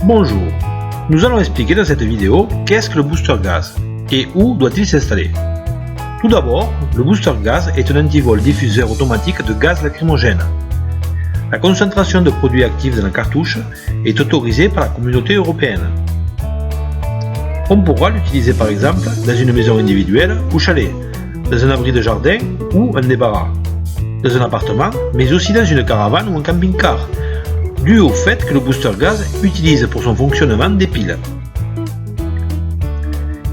Bonjour, nous allons expliquer dans cette vidéo qu'est-ce que le booster gaz et où doit-il s'installer. Tout d'abord, le booster gaz est un antivol diffuseur automatique de gaz lacrymogène. La concentration de produits actifs dans la cartouche est autorisée par la communauté européenne. On pourra l'utiliser par exemple dans une maison individuelle ou chalet, dans un abri de jardin ou un débarras, dans un appartement, mais aussi dans une caravane ou un camping-car, dû au fait que le booster gaz utilise pour son fonctionnement des piles.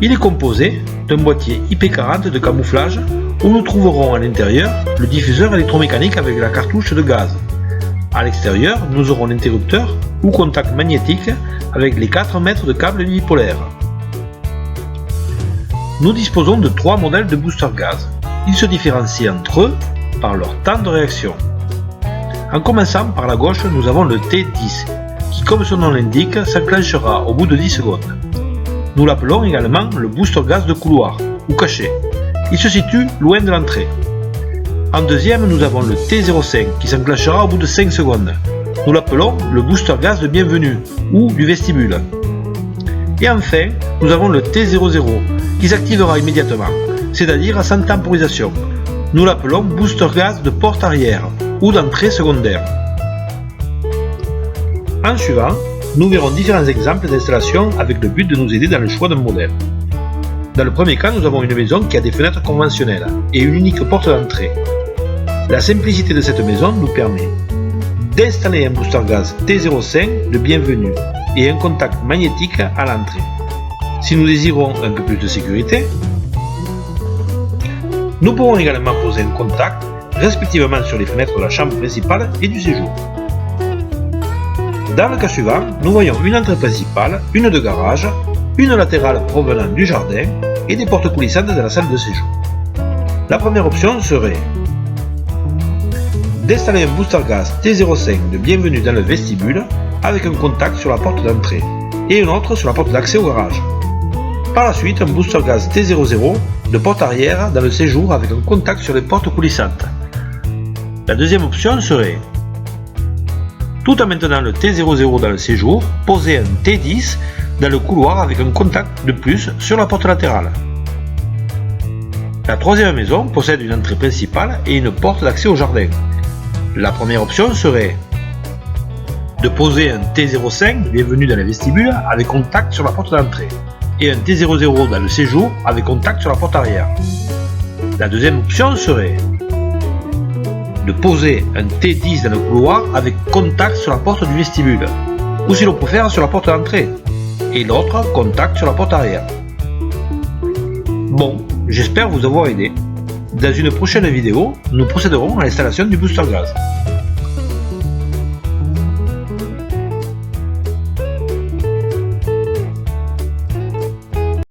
Il est composé d'un boîtier IP40 de camouflage où nous trouverons à l'intérieur le diffuseur électromécanique avec la cartouche de gaz. À l'extérieur, nous aurons l'interrupteur ou contact magnétique avec les 4 mètres de câble bipolaire. Nous disposons de 3 modèles de booster gaz. Ils se différencient entre eux par leur temps de réaction. En commençant par la gauche, nous avons le T10, qui comme son nom l'indique, s'enclenchera au bout de 10 secondes. Nous l'appelons également le booster gaz de couloir, ou caché. Il se situe loin de l'entrée. En deuxième, nous avons le T05, qui s'enclenchera au bout de 5 secondes. Nous l'appelons le booster gaz de bienvenue, ou du vestibule. Et enfin, nous avons le T00, qui s'activera immédiatement, c'est-à-dire sans temporisation. Nous l'appelons booster gaz de porte arrière, ou d'entrée secondaire. En suivant, nous verrons différents exemples d'installation avec le but de nous aider dans le choix d'un modèle. Dans le premier cas, nous avons une maison qui a des fenêtres conventionnelles et une unique porte d'entrée. La simplicité de cette maison nous permet d'installer un booster gaz T05 de bienvenue et un contact magnétique à l'entrée. Si nous désirons un peu plus de sécurité, nous pourrons également poser un contact respectivement sur les fenêtres de la chambre principale et du séjour. Dans le cas suivant, nous voyons une entrée principale, une de garage, une latérale provenant du jardin et des portes coulissantes dans la salle de séjour. La première option serait d'installer un booster gaz T05 de bienvenue dans le vestibule avec un contact sur la porte d'entrée et un autre sur la porte d'accès au garage. Par la suite, un booster gaz T00 de porte arrière dans le séjour avec un contact sur les portes coulissantes. La deuxième option serait, tout en maintenant le T00 dans le séjour, poser un T10 dans le couloir avec un contact de plus sur la porte latérale. La troisième maison possède une entrée principale et une porte d'accès au jardin. La première option serait de poser un T05 bienvenue dans le vestibule avec contact sur la porte d'entrée et un T00 dans le séjour avec contact sur la porte arrière. La deuxième option serait de poser un T10 dans le couloir avec contact sur la porte du vestibule, ou si l'on préfère sur la porte d'entrée, et l'autre contact sur la porte arrière. Bon, j'espère vous avoir aidé. Dans une prochaine vidéo, nous procéderons à l'installation du booster gaz.